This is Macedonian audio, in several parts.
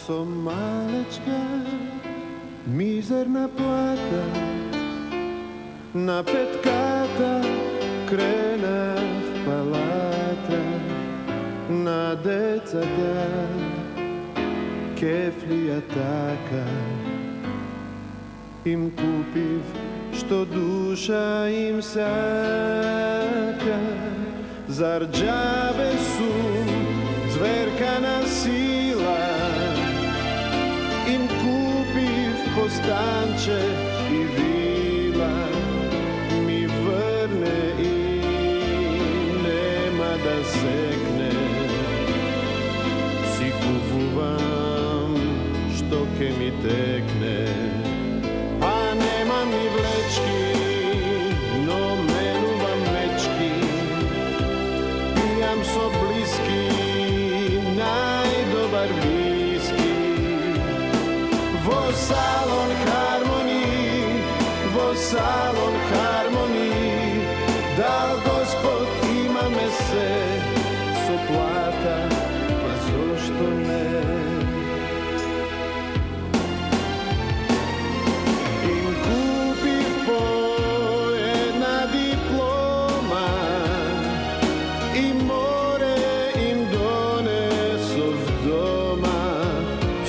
Со малечка, мизерна плата, на петката крена в палата, на децата кефлија така, им купив што душа им сака. Зар џабе сум зверка на сила, им купив постанче и вила, ми врне и нема да секне. Си купувам што ке ми текне, а немам ни влечки, но менувам мечки. Пијам со блиски најдобар виски. Во салон хармони, во салон хармони, дал Господ имаме се со плата, па зошто не? Им купив по една диплома и море им донесов дома.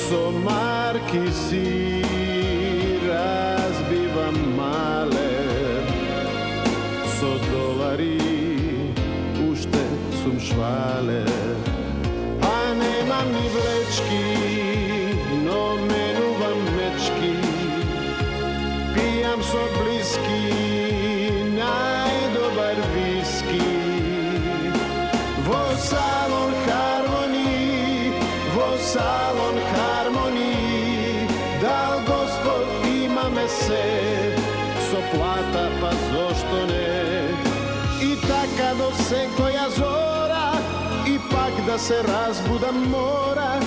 Со марки си разбивам малер, со долари уште сум швалер. А немам ни влечки, но менувам мечки. Пијам со блиски најдобар виски. Во салон хармони, во салон хармони, дал Господ имаме се со плата, па зошто не? И така до секоја зора, и пак да се разбудам мора,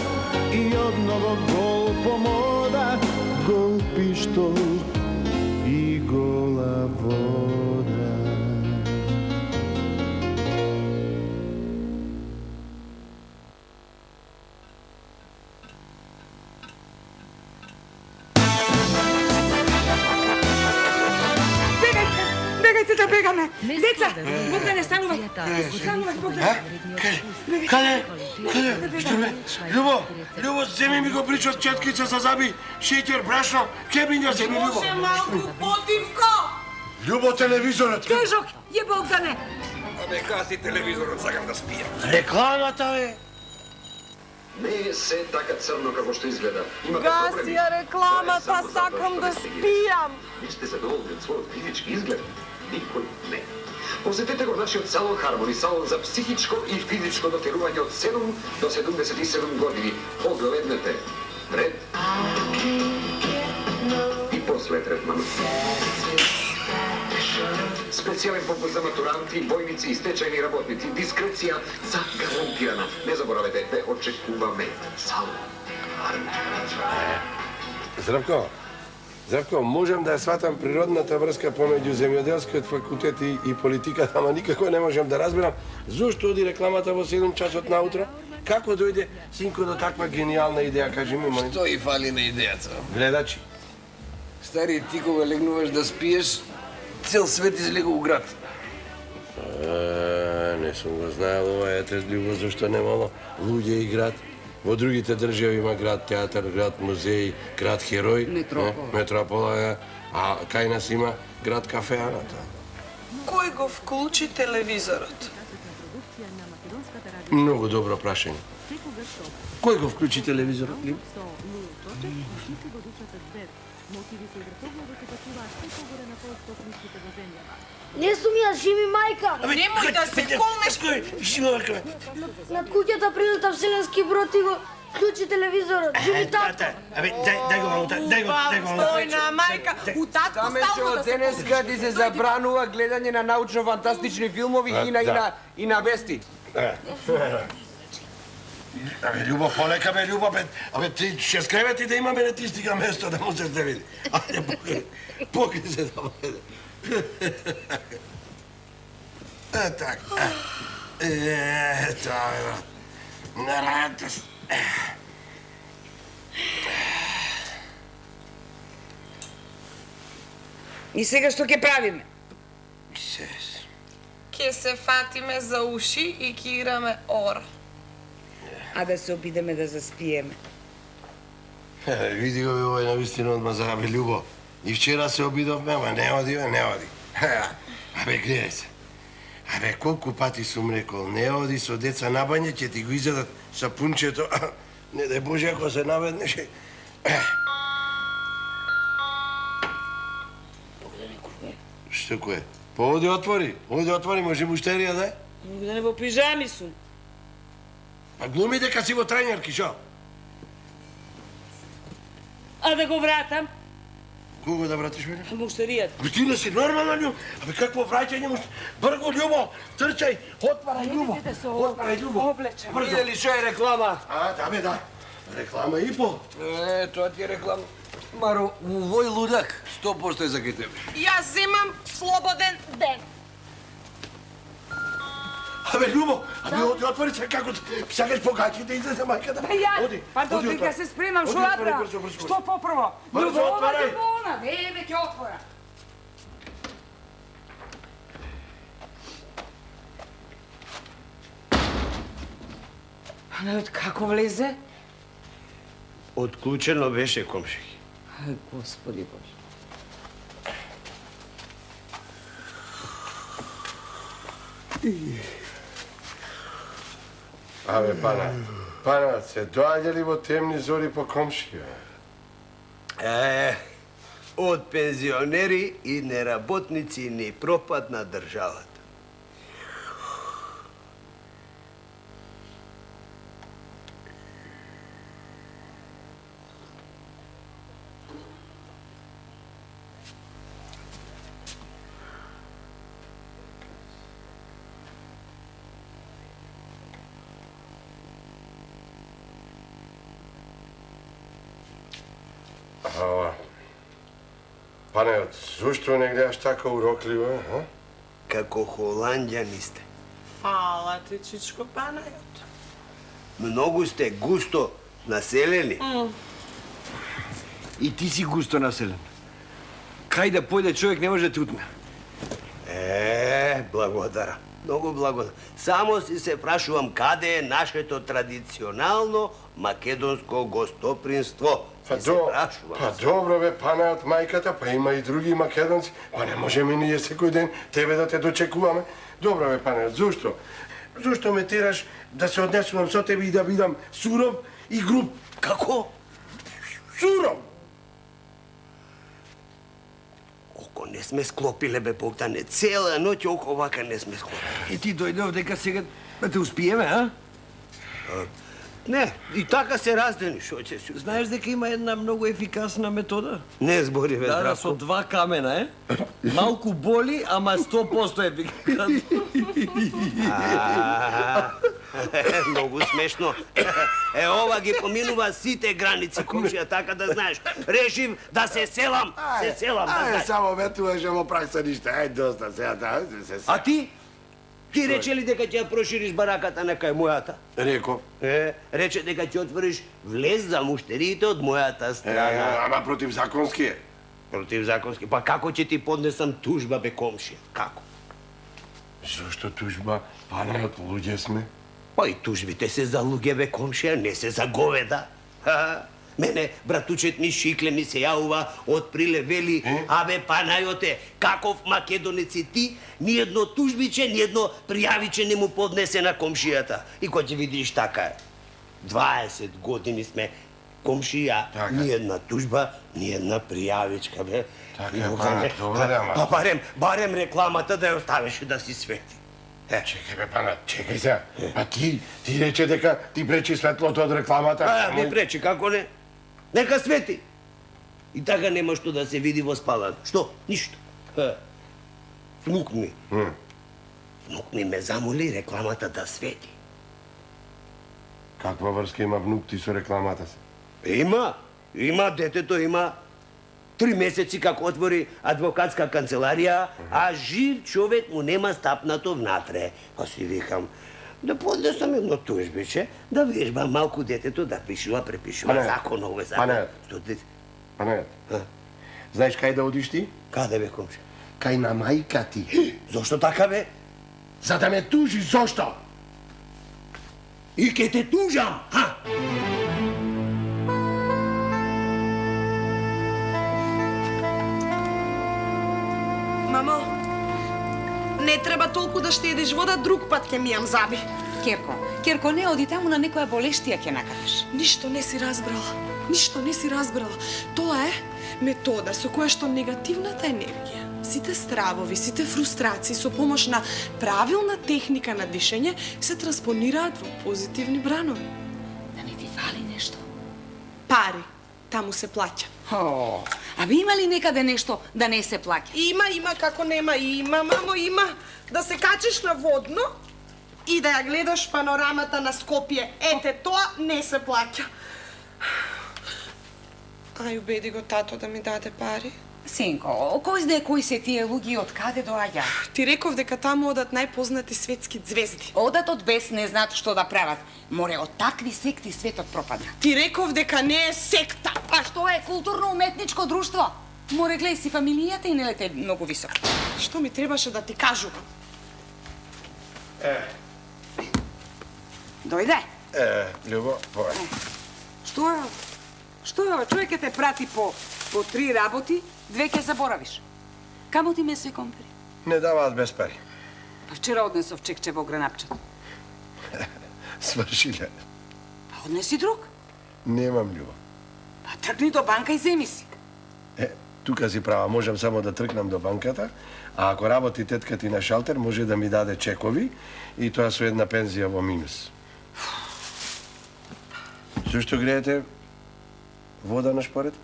и одново гол помода, гол пиштол и гола вода. Бегајте да бегаме! Деца! Богдане, станувај! Станувај, Богдане! Каде? Што бе? Љубо, земи ми го причот четкица за заби, шеќер, брашно, кебинја земи, Љубо. Може малку потивко! Љубо, телевизорот. Тежок е, Богдане! Абе, гаси телевизорот, сакам да спијам. Рекламата е. Не е се така црно како што изгледа. Имате проблеми. Гаси ја рекламата, сакам да спијам! Ви сте задоволни од својот физички изглед? Никој не. Посетете го нашиот салон Хармони, салон за психичко и физичко дотерување од 7 до 77 години. Погледнете пред и после третман. Специјален попуст за матуранти, војници и стечајни работници. Дискреција за гарантирана. Не заборавете, ве очекуваме. Салон Хармони. Здравко, можам да ја сватам природната врска помеѓу земјоделскиот факултет и политиката, ама никако не можам да разберам зошто оди рекламата во 7 часот наутро. Како дојде синко до таква гениална идеја, кажи ми, молим. Што и фали на идејата? Гледачи. Стари, ти кога легнуваш да спиеш, цел свет излега у град. Не сум го знаел ова е трезливо, зашто немало луѓе и град. Во другите држави има град театар, град музеј, град херој, метропола, а кај нас има град кафеаната. Кој го вклучи телевизорот? Многу добро прашање. Кој го вклучи телевизорот, Лим? Не сум ја, живи мајка. Немој да се колнеш! Кој? Шиловака? На куќата прилета вселенски брод и го вклучи телевизорот. Живи тато. Дај го малку, дај го. Стојна мајка, у татко Тамеше стално од да се денеска ти се забранува гледање на научно-фантастични филмови и на вести. Абе, Љубо, полека бе, Љубо, абе, ти ќе скревети да имаме не ти стига место да можеш да види. Ајде, покри се да бъде. Така. Ето, на радост. И сега што ќе правиме? Ке се фатиме за уши и ке играме ора. А да се обидеме да заспиеме. Види го овој навистина одма загабе љубо. И вчера се обидовме, ама не оди, не оди. Абе, гледај се. Абе, колку пати сум рекол, не оди со деца на бање, ќе ти го изедат сапунчето. Не дај Боже, ако се наведнеше. Што кое? Па оди отвори, може муштерија да е? Да не во пижами сум. Па глуми дека си во трајнерки, шо? А да го вратам? Кого да вратиш мене? Муштеријата. Ти не си нормална, Љубо? Абе, какво враќање му? Брго, Љубо! Трчај! Отварај, Љубо! Отварај, Љубо! Облече. Виде ли што е реклама? Да бе, да. Реклама и пол. Тоа ти е реклама. Маро, овој лудак 100% е за кај тебе. Јас земам слободен ден. Абе, Љубо, оди отвори се како сакаш погаќи да излезе мајката. Па ја, Оди, па оди, до дека отвори. се спремам, шо Оди, отвори, направам? брзо, брзо, Што попрво? Брзо, Љубо, ова отварај. ќе она, еве ќе отвора. А како влезе? Отклучено беше, комши. Ај, Господи Боже. Абе, пана, се доаѓа ли во темни зори по комшија? Од пензионери и неработници ни пропад на државата. Пане, зошто не гледаш така урокливо, а? Како холанѓани сте. Фала ти, чичко Панајот. Многу сте густо населени. И ти си густо населен. Кај да појде човек не може да тутне. Благодарам. Многу благодарам. Само си се прашувам каде е нашето традиционално македонско гостопринство. Па добро бе, пане од мајката, па има и други македонци. Па не можеме ние секој ден тебе да те дочекуваме. Добро бе, пане, зошто? Зошто ме тераш да се однесувам со тебе и да бидам суров и груб? Како? Суров! Око не сме склопиле, бе, Богдане. Цела ноќ око вака не сме склопиле. И ти дојдов дека сега да те успиеме, а? Не, и така се раздени, шо ќе се... Знаеш дека има една многу ефикасна метода? Не збори, бе, Да, Здравко. со 2 камена, Малку боли, ама 100% ефикасно. Многу смешно. Ова ги поминува сите граници, комшија, така да знаеш. Решив да се селам, да знаеш. Само ветуваш, ама пракса ништа. Ај, доста, сега да се... А ти? Ти рече ли дека ќе ја прошириш бараката на кај мојата? Реко. Рече дека ќе отвориш влез за муштериите од мојата страна. Ама противзаконски е. Противзаконски. Па како ќе ти поднесам тужба, бе, комшија? Како? Зошто тужба? Пане, од луѓе сме. Па и тужбите се за луѓе, бе, комшија, не се за говеда. Мене, братучет ми Шикле ми се јавува од Приле, вели, абе, Панајоте, каков македонец си ти, ниедно тужбиче, ниедно пријавиче не му поднесе на комшијата. И кој ќе видиш така е. 20 години сме комшија, ниедна тужба, ниедна пријавичка, бе. Така е, Пане, добре, ама... Па барем рекламата да ја оставеше да си свети. Чекај, бе, Пана, чекај сега. А ти рече дека ти пречи светлото од рекламата? Не пречи, како не? Нека свети. И така нема што да се види во спалан. Што? Ништо. Внук ми ме замоли рекламата да свети. Каква врска има внук ти со рекламата се? Има, детето има 3 месеци како отвори адвокатска канцеларија, а жив човек му нема стапнато внатре. Па си викам, да поднесам едно тужбиче, да вежба малку детето да пишува, препишува законово. Пане, Знаеш кај да одиш ти? Каде бе, комшия? Кај на мајка ти. Зошто така бе? За да ме тужи, зошто? И ке те тужам, ха? Мамо, не треба толку да штедиш вода, друг пат ќе мијам заби. Керко, не оди таму на некоја болештија ќе накараш. Ништо не си разбрала. Ништо не си разбрала. Тоа е метода со која што негативната енергија, сите стравови, сите фрустрации со помош на правилна техника на дишење се транспонираат во позитивни бранови. Да не ти фали нешто. Пари, таму се плаќа. О, а би има ли некаде нешто да не се плаќа? Има, како нема, има, мамо, има. Да се качиш на водно и да ја гледаш панорамата на Скопје. Ете, тоа не се плаќа. Ај, убеди го тато да ми даде пари. Синко, кој знае кои се тие луѓе и од каде доаѓа? Ти реков дека таму одат најпознати светски звезди. Одат од без не знаат што да прават. Море од такви секти светот пропада. Ти реков дека не е секта. А што е културно-уметничко друштво? Море гледај си фамилијата и не лете многу високо. Што ми требаше да ти кажувам? Дојде. Љубо, повеќе. Што е? Што е? Човек ќе те прати по 3 работи, 2 ќе заборавиш. Каму ти ме се компери? Не даваат без пари. Па вчера однесов чекче во Гранапчат. Свршиле. Па однеси друг. Немам, љубо. Па тркни до банка и земи си. Тука си права, можам само да тркнам до банката, а ако работи тетка ти на шалтер, може да ми даде чекови и тоа со една пензија во минус. Зошто греете вода на шпоред?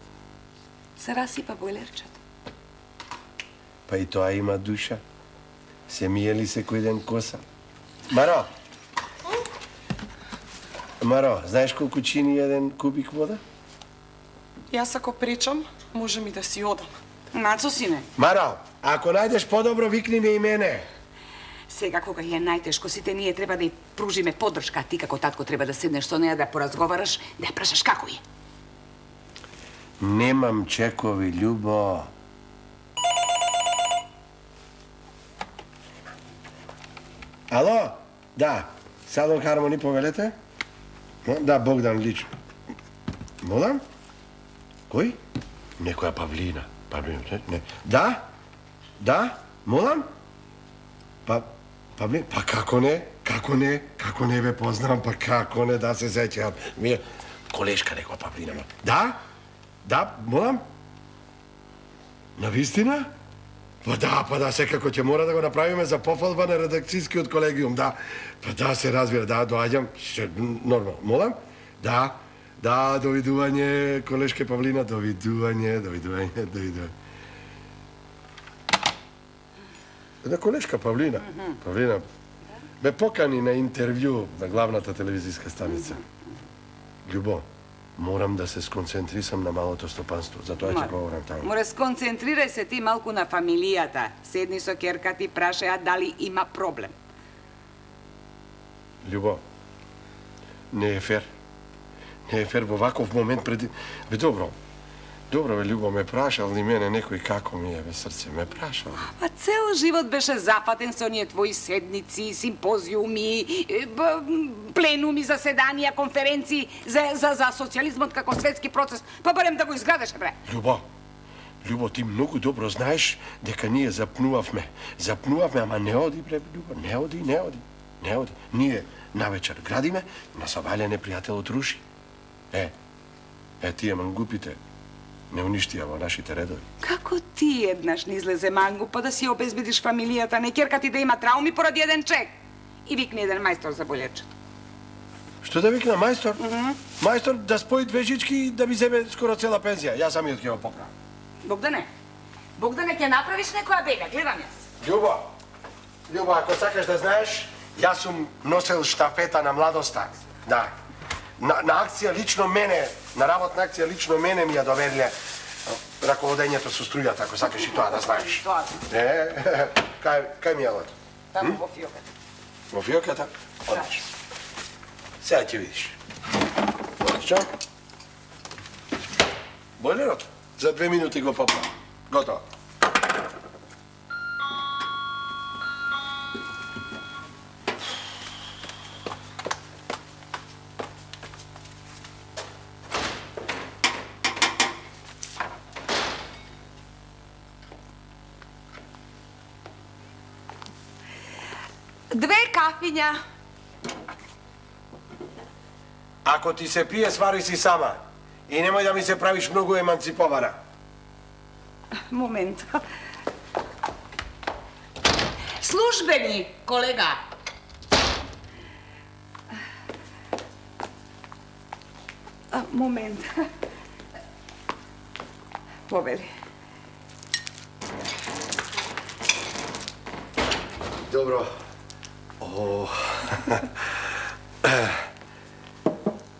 Се расипа бойлерчето. Па и тоа има душа. Се мие ли секој ден коса? Маро! Маро, знаеш колку чини еден кубик вода? Јас ако пречам, можем и да си одам. Нацо, сине, Маро, ако најдеш подобро, викни ме и мене. сега кога ја најтешко сите ние треба да ја пружиме поддршка, а ти како татко треба да седнеш со неја да поразговараш, да ја прашаш како е. Немам чекови, љубо. Ало? Да. Салон Хармони, повелете? Да, Богдан лично. Молам? Кој? Некоја Павлина. Павлина, не. Да? Да? Молам? Павлина? Па како не? Како не? Како не ве познам? Па како не да се сеќам? Ми колешка некоја Павлина. Да? Да, молам? Навистина? Па да, секако ќе мора да го направиме за пофалба на редакцијскиот колегиум, да. Па да, се разбира, да, доаѓам, нормално. Молам? Да, довидување, колешке Павлина, довидување. Една колешка Павлина, бе покани на интервју на главната телевизијска станица. Љубо, морам да се сконцентрисам на малото стопанство, затоа ќе говорам таму. Море сконцентрирај се ти малку на фамилијата. Седни со ќерка ти прашаја дали има проблем. Љубо, не е фер. Не е фер во ваков момент преди... Бе, добро, бе, Љубо, ме прашал ли мене некој како ми е, бе, срце, ме прашал. А цел живот беше запатен со оние твои седници, симпозиуми, пленуми, заседанија, конференции за социјализмот како светски процес. Па барем да го изградеше, бре. Љубо, ти многу добро знаеш дека ние запнувавме, ама не оди, бре, Љубо, не оди. Ние навечер градиме, на Савалјане пријателот руши. Тие мангупите не уништија во нашите редови. Како ти еднаш не излезе мангу, па да си обезбедиш фамилијата, не ќерка ти да има трауми поради еден чек? И викне еден мајстор за болечето. Што да викна, мајстор? Мајстор да спои две жички и да ми земе скоро цела пензија. Јас самиот ќе го поправам. Богдане, ќе направиш некоја бега, гледам јас. Љубо, ако сакаш да знаеш, јас сум носел штафета на младоста. Да. На акција лично мене, на работна акција лично мене ми ја довериле раководењето со струјата, ако сакаш и тоа да знаеш. Кај ми ја лото? Таму во фиоката. Во фиоката? Одлично. Сега ќе видиш. Одлично. Бойлерот? За 2 минути го поправам. Готово. Две кафиња. Ако ти се пие, свари си сама. И немој да ми се правиш многу еманципована. Момент. Службени, колега. Момент. Повели. Добро. О.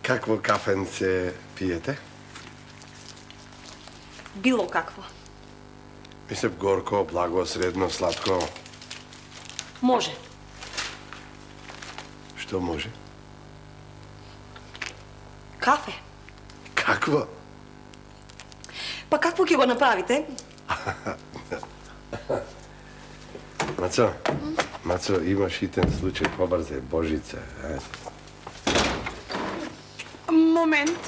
Какво кафенце пиете? Било какво. Мислев горко, благо, средно, сладко. Може. Што може? Кафе. Какво? Па какво ќе го направите? Мацо, имаш хитен случај, побрзе, Божица. Момент.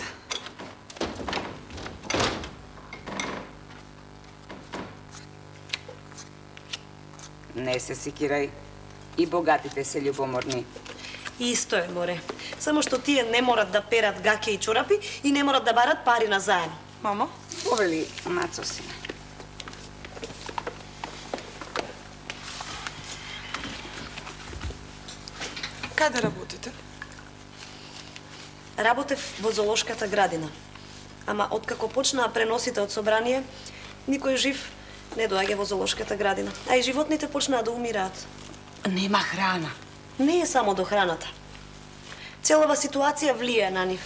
Не се секирај. И богатите се љубоморни. Исто е, море. Само што тие не морат да перат гаќи и чорапи и не морат да барат пари на заем. Мамо? Повели, Мацо сине. Каде работите? Работев во зоолошката градина. Ама откако почнаа преносите од собрание, никој жив не доаѓа во зоолошката градина. А и животните почнаа да умираат. Нема храна. Не е само до храната. Целава ситуација влијае на нив.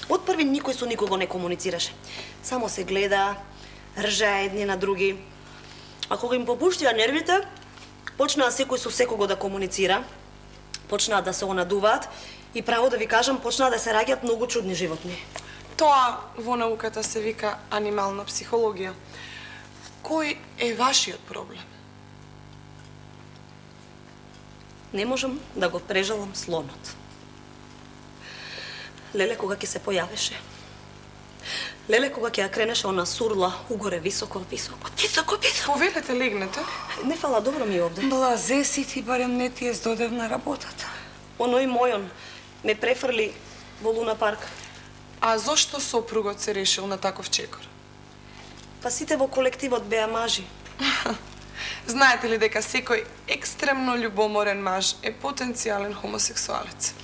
Од први никој со никого не комуницираше. Само се гледа, ржаа едни на други. А кога им попуштија нервите, почнаа секој со секого да комуницира, почнаа да се онадуваат и право да ви кажам, почнаа да се раѓаат многу чудни животни. Тоа во науката се вика анимална психологија. Кој е вашиот проблем? Не можам да го прежалам слонот. Леле кога ќе се појавеше. Леле кога ќе ја кренеше она сурла угоре високо. Повелете, легнете. Не фала, добро ми е овде. Блазе си ти, барем не ти е здодевна работата. Оној мојон ме префрли во Луна парк. А зошто сопругот се решил на таков чекор? Па сите во колективот беа мажи. Знаете ли дека секој екстремно љубоморен маж е потенцијален хомосексуалец?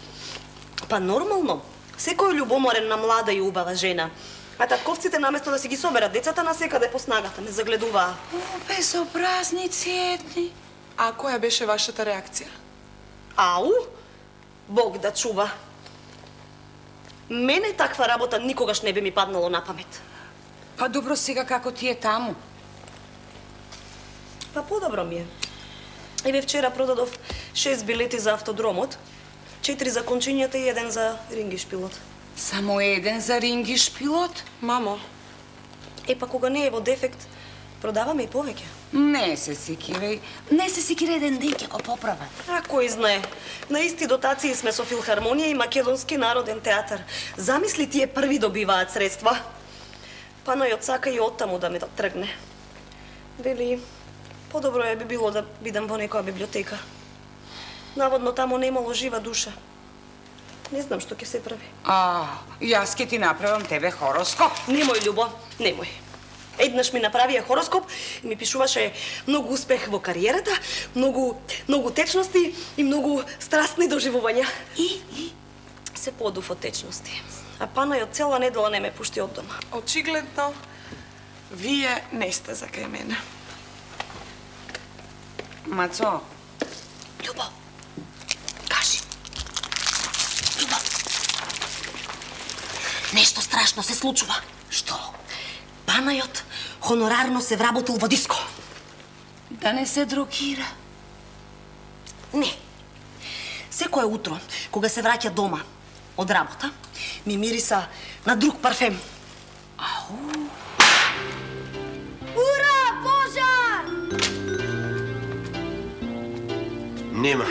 Па нормално. Секој е љубоморен на млада и убава жена. А татковците наместо да си ги соберат децата насекаде по снагата не загледуваа. Безобразници едни. А која беше вашата реакција? Ау, Бог да чува. Мене таква работа никогаш не би ми паднало на памет. Па добро, сега како ти е таму? Па подобро ми е. Еве вчера продадов 6 билети за автодромот, 4 за кончињата и 1 за рингишпилот. Само еден за рингишпилот? Мамо, Па кога не е во дефект, продаваме и повеќе. Не се секирај. Не се секирај, еден ден ќе го поправат. А кој знае? На исти дотации сме со Филхармонија и Македонски народен театар. Замисли, тие први добиваат средства. Панајот сака и оттаму да ме тргне. Вели, подобро е би било да бидам во некоја библиотека. Наводно таму немало жива душа. Не знам што ќе се прави. Јас ќе ти направам тебе хороскоп. Немој, Љубо, немој. Еднаш ми направија хороскоп и ми пишуваше многу успех во кариерата, многу течности и многу страстни доживувања. И се подув од течности. А Панајот цела недела не ме пушти од дома. очигледно, вие не сте за кај мене. Мацо, Љубо, кажи. Љубо, нешто страшно се случува. што? Панајот хонорарно се вработил во диско. Да не се дрогира? Не. Секое утро, кога се враќа дома од работа, ми мириса на друг парфем. Ау! Ура! Нема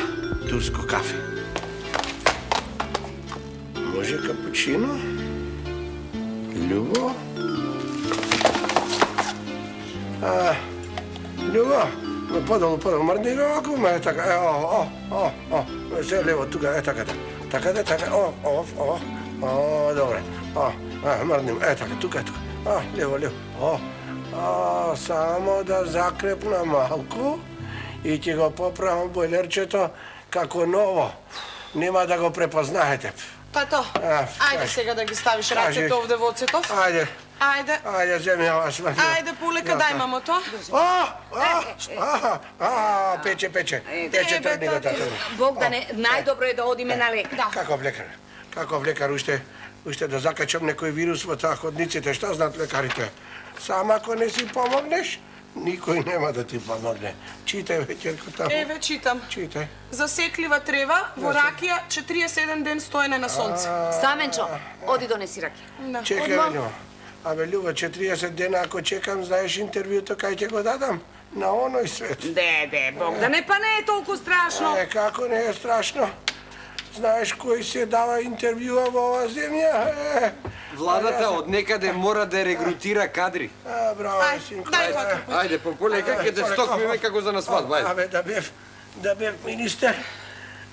турско кафе. Може капучино? Љубо? Љубо, подолу, мрдни овако, ме така, се лево тука, така, добре, мрдним, така, тука, лево, само да закрепна малку и ќе го поправам бойлерчето како ново. Нема да го препознаете. Тато, ајде сега да ги ставиш рацете овде во оцетов. Ајде, земи ова смртно. Ајде, полека, дај мамото. Пече трдниго тато. Богдане, најдобро е да одиме на лекар. Каков лекар, уште да закачам некој вирус во таа ходниците, што знаат лекарите? Сама ако не си помогнеш, никој нема да ти помогне. Читај, вечерко, таму. Еве, читам. Читај. Засеклива трева во ракија 41 ден стоене на сонце. Стаменчо, оди донеси ракија. Чекај, Љубо. Абе, Љубо, 40 дена ако чекам, знаеш интервјуто кај ќе го дадам? На оној свет. Богдане, па не е толку страшно. Како не е страшно? Знаеш кој се дава интервјуа во оваа земја? Владата од некаде мора да регрутира кадри. Браво, синко. Ајде, полека, ќе те стокнеме како за на свадба. Абе, да бев министер,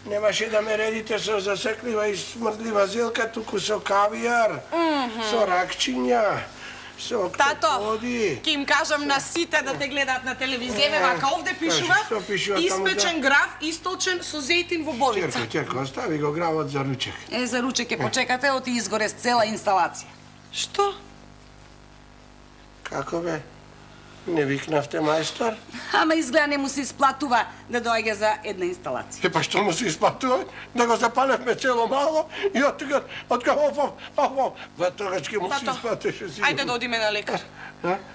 немаше да ме редите со засеклива и смрдлива зелка, туку со кавијар, со ракчиња, со крокоди. Ке им кажам на сите да те гледаат на телевизија, вака овде пишува, испечен граф, истолчен со зејтин во бовица. Ќерко, остави го гравот за ручек. За ручек ќе почекате, оти изгоре цела инсталација. Што? Како бе? Не викнавте мајстор? Ама изгледа не му се исплатува да доаѓа за една инсталација. Па што му се исплатува? Да го запалевме цело мало и од тога, тогаш ќе му се исплатеше сигурно. Ајде да одиме на лекар.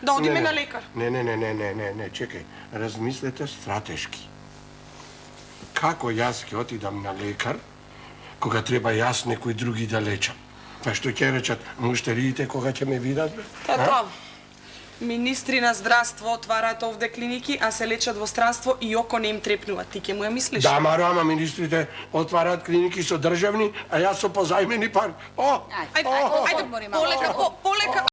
Да одиме на лекар. Не, чекај. Размислете стратешки. Како јас ќе отидам на лекар, кога треба јас некои други да лечам? Па што ќе речат муштериите кога ќе ме видат? Тато, министри на здравство отвараат овде клиники, а се лечат во странство и око не им трепнува. Ти ќе му ја мислиш? Да, Маро, ама министрите отвараат клиники со државни, а јас со позајмени пари. Ајде, полека.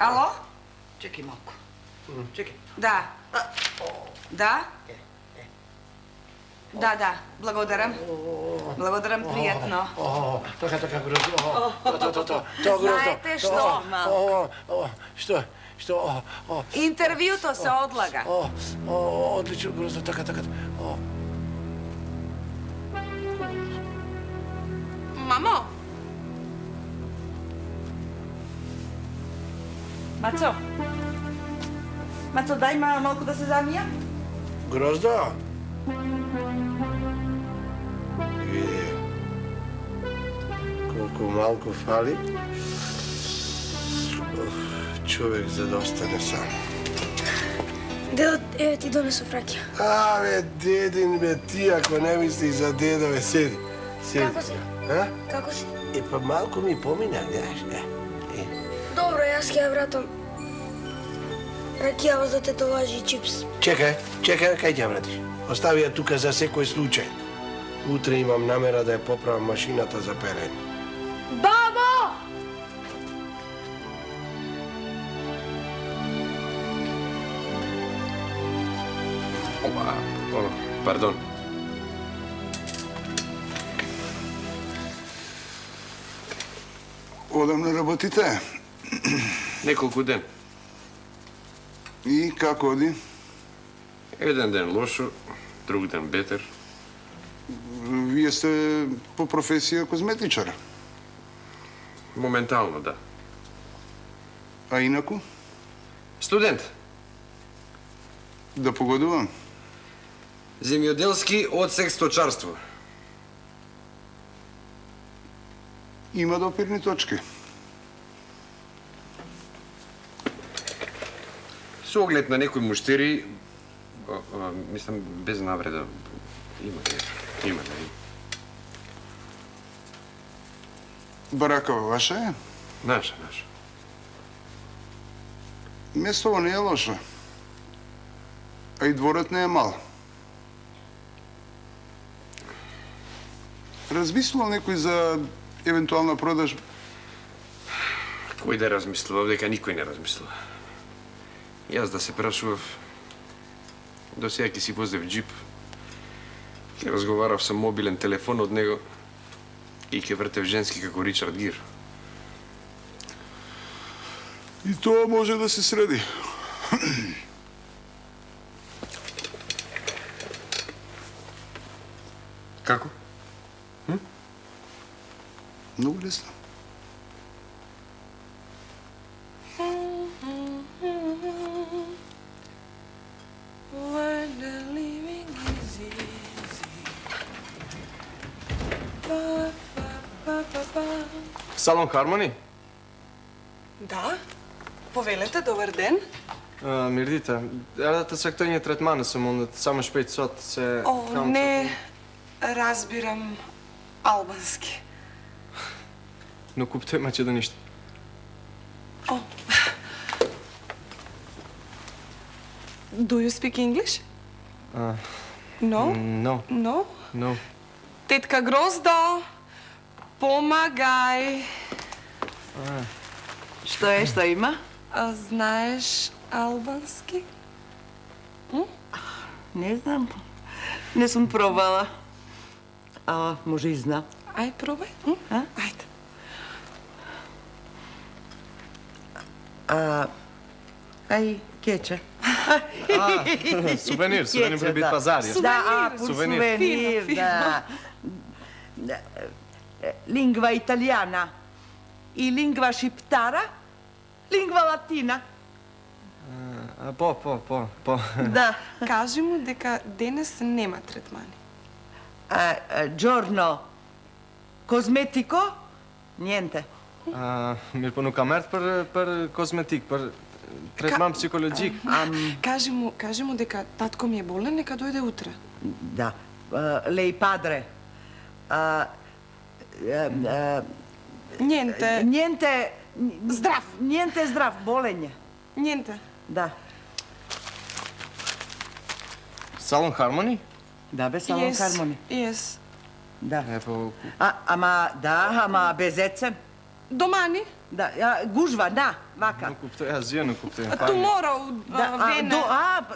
Ало? Чекай малку. Чекай. Да. Да? Да, благодарам. Благодарам, пријатно. Така, грозно. Знаете што? Što? Интервјуто се одлага. Одлично, брзо, така. Мамо! Мацо? Мацо, дај малку да се замија. Грозда? Види. Колку малку фали. Човек за да остане сам. Дедо, еве ти донесов ракија. Дедин, ти ако не мислиш за дедове, седи. Како си? А? Како си? Па малку ми помина, знаеш, Добро, јас ќе ја вратам. Ракијава за тетоважи и чипс. Чекај, кај ќе вратиш? Остави ја тука за секој случај. Утре имам намера да ја поправам машината за перење. Бабо! Пардон. Одамна работите? Неколку ден. И како оди? Еден ден лошо, друг ден бетер. Вие сте по професија козметичар. Моментално, да. А инаку? Студент. Да погодувам. Земјоделски одсек сточарство. Има допирни точки. Со оглед на некои муштери, мислам, без навреда, има. Баракава ваша е? Наша. Местово не е лошо. А и дворот не е мал. Размислувал некој за евентуална продажба? Кој да размислува, дека никој не размислува. Јас да се прашував, до сега ќе си возев джип, ќе разговарав со мобилен телефон од него и ќе вртев женски како Ричард Гир. И тоа може да се среди. Како? Многу лесно. Салон Хармони? Да? Повелете, добар ден. Мирдите, едате се тој третмани сум ондат само 5 сот се... Не разбирам албански. Но куптој маче да ништо. Do you speak English? No? No. No? No. Тетка Грозда, помагај. Што има? Знаеш албански? Не знам. Не сум пробала. А може и знам. Ај, пробај. Ајде. Ај, кече. Сувенир при Бит пазар. Да, сувенир, да. Лингва италијана и лингва шиптара, лингва латина. По. Да. Кажи му дека денес нема третмани. Giorno cosmetico, niente. Mirë, po nuk ka merë për kozmetik, për tretman psikologjik. Кажи му дека татко ми е болен, нека дојде утре. Да. Lei padre. Niente. Здрав. Niente zdrav, болен е. Niente. Да. Салон Хармони? Да, бе, салон Хармони. Yes. Да. Епо... Ама без ецем. Домани? Да, гужва, да, вака. Не куптој, јас зија не куптој. Tomorrow, Вене,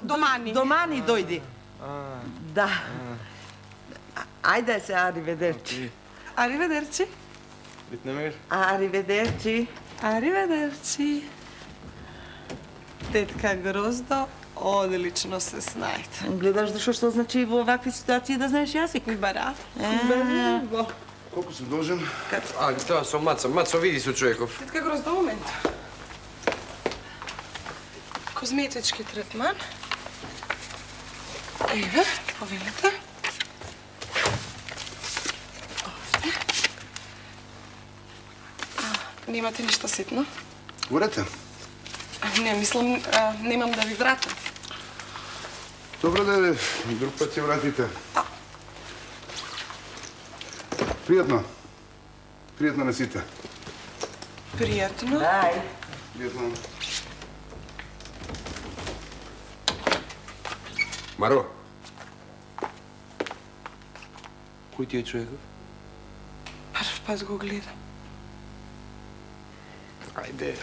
домани. Домани дојди. Да. Ајде се, ариведерчи. Ариведерчи. Битне мир. Ариведерчи. Ариведерчи. Тетка Гроздо одлично се снајде. Гледаш што значи во овакви ситуации да знаеш јазик. Браво. Браво. Колку се должен? А, тоа со Маца. Мацо, види со човеков. Тетка Гроздо, момент. Козметички третман. Еве, повелете. Овде. Немате ништо ситно? Урете. Не, мислам, немам да ви вратам. Добро да друг пат ќе вратите. Пријатно. Пријатно на сите. Пријатно. Дај. Пријатно. Маро. Кој ти е човеков? Прв пат го гледам. Ајде.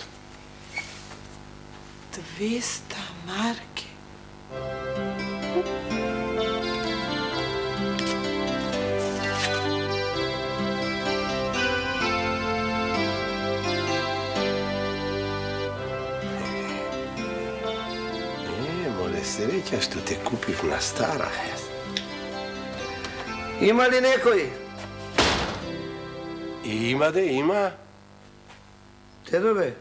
200 марки. Моле среќа што те купив на стара. Има ли некој? Има де, има. Дедо бе,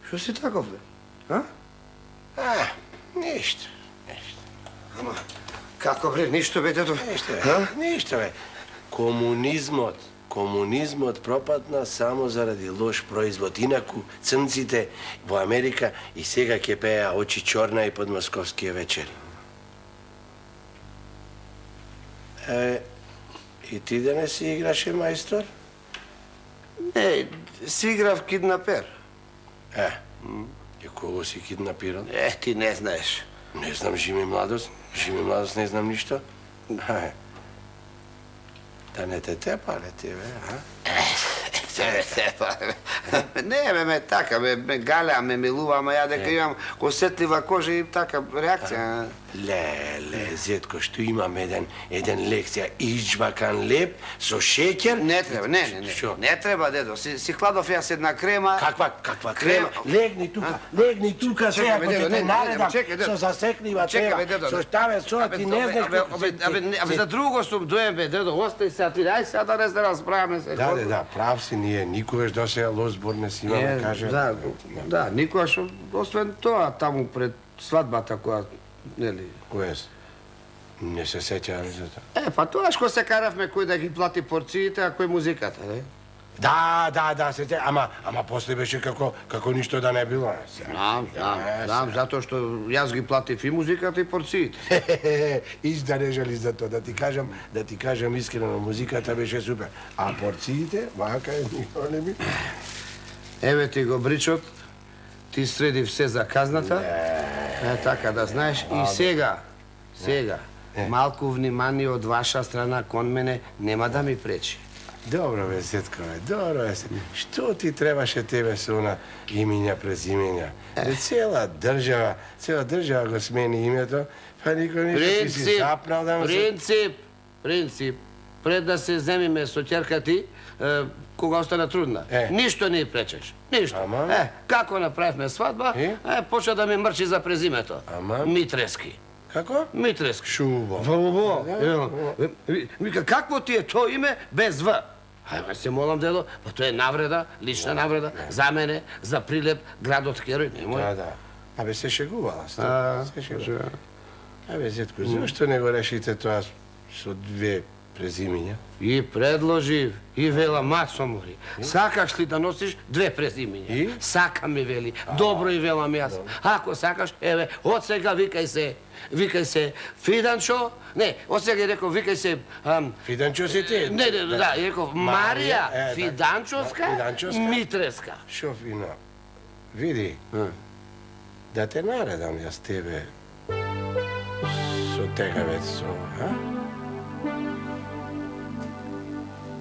што си таков бе? А? Ништо. Ама, како бре, ништо бе, дедо? Ништо бе. Комунизмот пропадна само заради лош производ. Инаку црнците во Америка и сега ќе пеја очи чорна и под московские вечери. И ти да не си играше мајстор? Не, си играв киднапер. И кого си киднапирал? Ти не знаеш. Не знам, Жими Младост. Жими Младост не знам ништо. Да не те тепале ти, бе, Не, ме така, ме галя, ме милува, ама ја дека имам осетлива кожа и така реакција. Леле, зетко, што имам еден лекција ичбакан леп со шеќер. Не треба, не треба, дедо. Си кладов јас една крема. Каква крема? Легни тука, сега кој ќе те наредам со засеклива треба, со штаве, со ти не знаеш. Абе, за друго сум доен, бе, дедо, остај сега ти, ај сега да не се расправаме се. Да, прав си, ние никогаш досега лош збор не си имаме, каже. Да, никогаш, освен тоа, таму пред свадбата која, нели? Која се? Не се сеќавам за тоа. Па тоа што се каравме кој да ги плати порциите, а кој музиката, не? Да, се ама после беше како ништо да не било. Знам, затоа што јас ги платив и музиката и порциите. Иш да не жали за тоа, да ти кажам искрено, музиката беше супер. А порциите, вака е, никога не ми. Еве ти го бричот, ти среди все за казната, така да знаеш. И сега, малку внимание од ваша страна кон мене нема да ми пречи. Добро бе, Сетко, добро бе. Што ти требаше тебе со она имиња презимиња? Цела држава го смени името, па никој ништо ти си запнал да му се... Принцип. Пред да се земиме со ќерка ти, кога остана трудна. Ништо не пречеш. Ништо. Како направивме свадба, почна да ми мрчи за презимето. Митрески. Како? Митрески. Шубо. Вика, какво ти е тоа име без В? Ајме се молам, дедо, па тоа е навреда, лична навреда, за мене, за Прилеп, градот Херој, немој. Да. Абе, се шегувала сте. Абе, Зетко, зашто не го решите тоа со две презимиња? И предложив, и вела Мацо мори. Сакаш ли да носиш две презимиња? Сакам ми вели. Добро и велам јас. Ако сакаш, еве, од сега викај се Фиданчо. Не, од сега реков, викај се... Фиданчо си ти? Не, да, реков Марија Фиданчовска Митреска. Шо фино. Види, да те наредам јас тебе со тегавец со, а?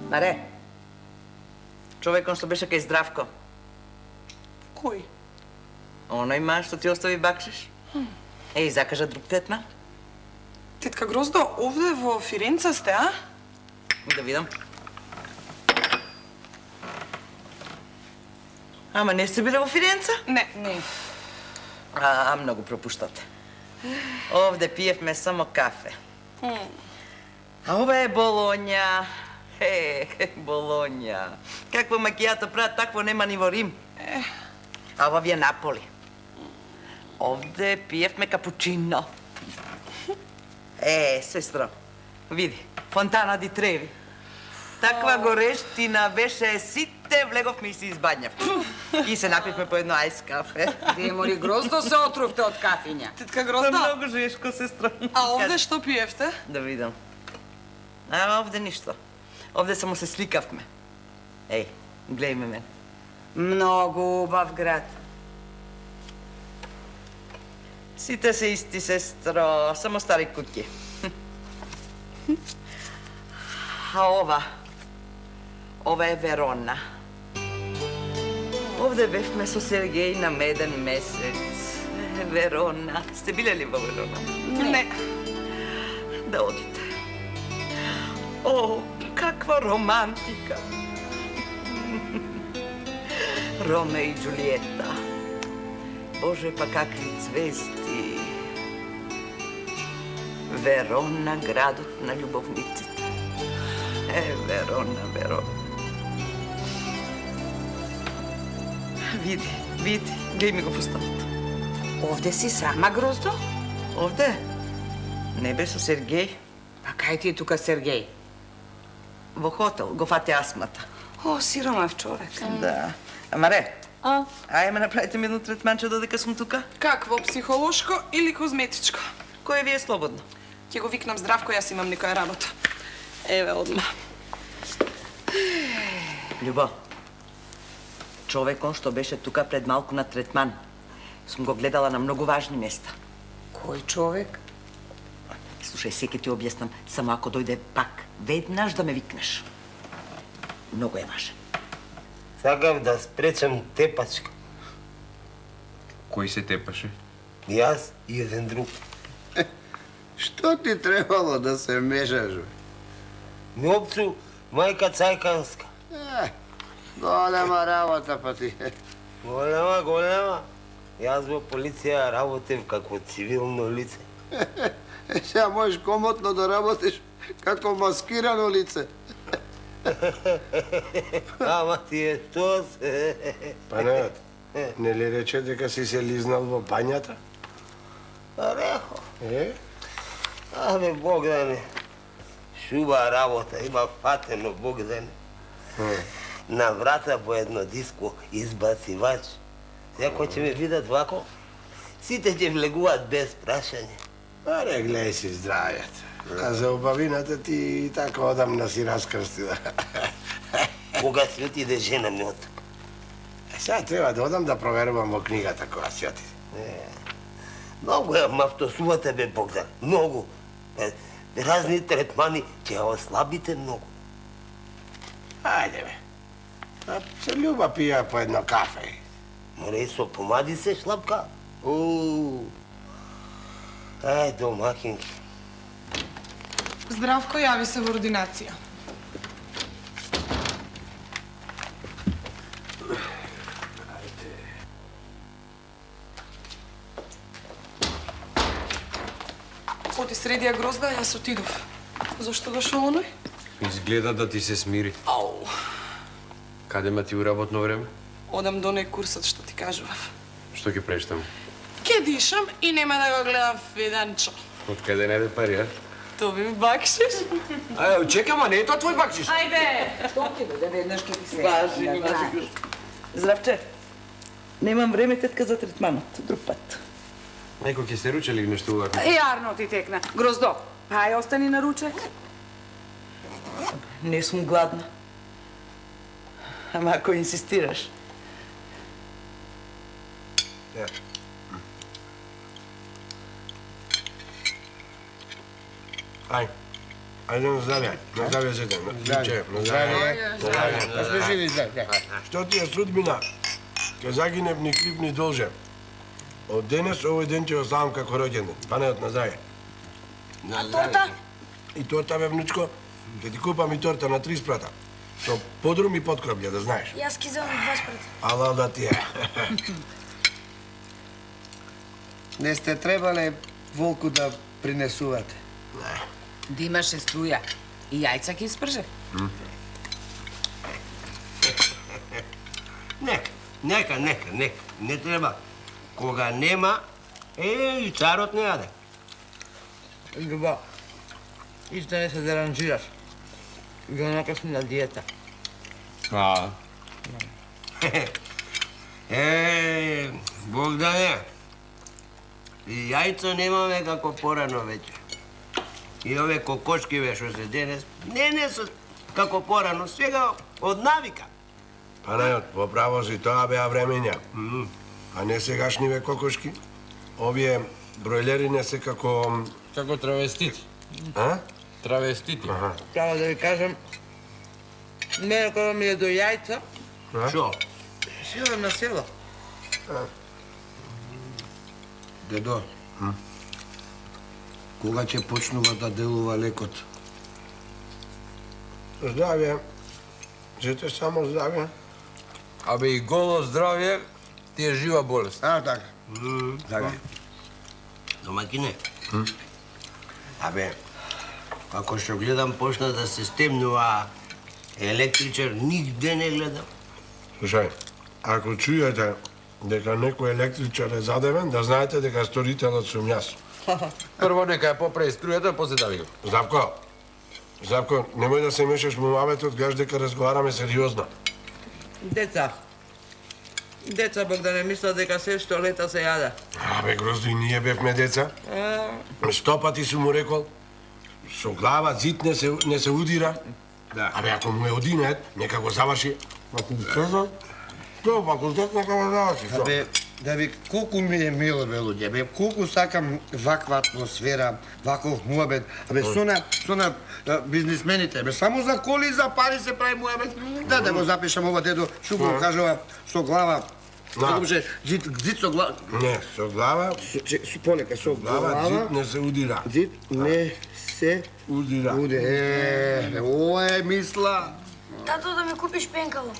Маре, човекон што беше кај Здравко. Кој? Оној ман што ти остави бакшиш. Еј, закажа друг тетма. Тетка Гроздо, овде во Фиренца сте, а? Да видам. Ама не сте биле во Фиренца? Не. Многу пропуштате. Овде пиевме само кафе. А ова е Болонја. Болонја. Какво макијато прават, такво нема ни во Рим. А ова ви е Наполи. Овде пиевме капучино. Сестро, види, фонтана ди Треви. Таква горештина беше, сите влеговме и се избадњавме. И се напивме по едно ајс кафе. Вие мори гроздо се отрувте од кафиња. Тетка Грозда, Многу жешко, сестро. а овде што пиевте? Да видам. А овде ништо. Овде само се сликавме. Гледај ме мен. Многу убав град. Сите се исти, сестро, само стари куќи. А ова е Верона. Овде бевме со Сергеј на меден месец. Верона. Сте биле ли во Верона? Не. Да одите. О, каква романтика. Роме и Джулиета. Боже, па какви цвести. Верона, градот на љубовниците. Верона, Верона. Види, гледај ми го фустанот. Овде си сама, Гроздо? Овде? Не бе со Сергеј. Па кај ти е тука Сергеј? Во хотел, го фате астмата. О, сиромав човек. Да. Амаре, ајме направите ми едно третманче додека сум тука. Какво, психолошко или козметичко? Кој ви е слободно? Ќе го викнам Здравко, јас имам некоја работа. Еве, одма. Љубо, човекон што беше тука пред малку на третман, сум го гледала на многу важни места. Кој човек? Слушај, секи ти објаснам, само ако дојде пак, веднаш да ме викнеш. Многу е важен. Сакав да спречам тепачка. Кој се тепаше? Јас и еден друг. Што ти требало да се мешаш, бе? Неопцу, мајка Цајканска. Голема работа, па ти. Голема. Јас во полиција работев како цивилно лице. Сега можеш комотно да работиш како маскирано лице. Ама ти е што се... Панеот, не ли рече дека си се лизнал во бањата? Рехо. Е? Богдане, шуба работа, има фатено, Богдане. На врата по едно диско избацивач. Сега кој ќе ме видат вако, сите ќе влегуваат без прашање. Аре, гледај си здравјето. А за убавината ти и така одамна си раскрстила. Кога си отиде жена ми оттука? Сега треба да одам да проверувам во книгата кога си отиде. Многу ја мафтосувате, бе, Богдан, многу. Разни третмани ќе ја ослабите многу. Ајде, бе. А се љуба пија по едно кафе. Море со помади се шлапка. Домакинки. Здравко, јави се во ординација. Оти средија Грозда, јас отидов. Зошто дошол оној? Изгледа да ти се смири. Каде ма ти у работно време? Одам до оној курсот што ти кажував. Што ќе правиш таму? Ке дишам и нема да го гледам фиданчо. Од каде најде пари, а? То би бакшиш. Чекай, ма не е тоа твој бакшиш. Ајде! Што ќе дојде веднаш ке ти се... Важи. Здравче, немам време, тетка, за третманот. Друг пат. Некој ќе се руче ли нешто увако? Јарно ти текна. Гроздо, ај остани на ручек. Не сум гладна. Ама ако инсистираш. Ајде на здравје. На здравје седем. На здравје. Сме живи, здравје. Што ти е судбина? Ке загинев ни крив ни должен. Од денес овој ден ќе оставам како роѓенден. Панеот на здравје. А торта? И торта, бе, внучко, ќе ти купам и торта на 3 спрата. Со подрум и подкропља, да знаеш. Јас ки земам 2 спрата. Ала да ти е. Не сте требале волку да принесувате. Да имаше струја и јајца ќе испрже. Нека. Не треба. Кога нема, и царот не јаде. Лjubo, isto ne se deranžiraš. I onako si na dijeta. Богдане, и јајцо немаме како порано веќе. И ове кокошки што се денес, не се како порано, сега од навика. Панајот, поправо си, тоа беа времења. А не сегашниве кокошки. Овие бройлери не се како... Како травестити. А? Травестити. Право да ви кажem, мене кога ми е до јајца, Шо? си одам на село. Дедо, кога ќе почнува да делува лекот? Здравје. Жете само здравје. Абе и голо здравје ти е жива болест. Така. Така. Домакине. Абе, како што гледам почна да се стемнува електричар, нигде не гледам. Слушај, ако чујете дека некој електричар е задевен, да знаете дека сторителот сум јас. Прво нека ја поправи струјата, после да ви го. Здравко, немој да се мешаш во муабетот, гледаш дека разговараме сериозно. Деца, Бог да не мисла дека се што лета се јада. Абе, Грозди, ние бевме деца. 100 пати сум му рекол, со глава зид не се удира. Да. Абе, ако му е одинет, нека го заврши. Факултетот, нека го заврши. Абе, да ви, колку ми е мило, бе, луѓе, бе, колку сакам ваква атмосфера, ваков муабет. Абе, со на бизнисмените, бе, само за коли и за пари се прави муабет. Да го запишам ова, дедо, што го кажува, со глава. Како беше, зид со глава. Не, со глава, Полека, со глава зид не се удира. Зид не се Удира. Ова е мисла. Тато, да ми купиш пенкало.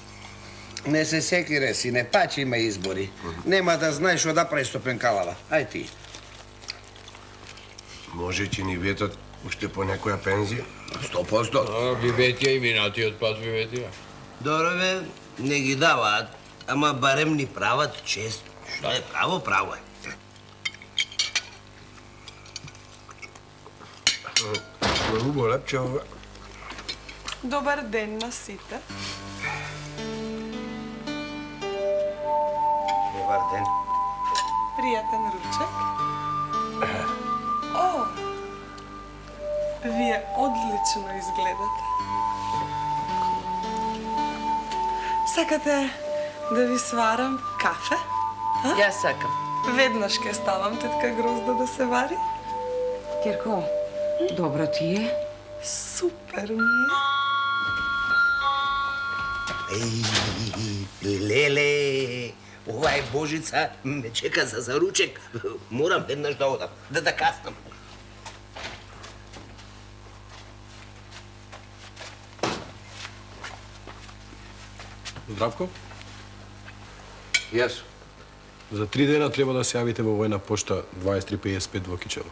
Не се секире, сине, паче има избори. Нема да знаеш што да правиш со пенкалава. Ај ти. Може че ни ветат уште по некоја пензија? 100%. Виветија и минатиот пат виветија. Добро бе, не ги даваат, ама барем ни прават чест. Што е право, право е. Убаво лепче ова. Добар ден на сите. Добар ден. Пријатен ручек. О! Вие одлично изгледате. Сакате да ви сварам кафе? Јас сакам. Веднаш ќе ставам тетка Грозда да се вари. Керко, добро ти е? Супер ми е. Леле, ова е Божица, ме чека за ручек. Морам веднаш да одам, да каснам. Здравко, Јас. за 3 дена треба да се јавите во Војна пошта 2355 во Кичево.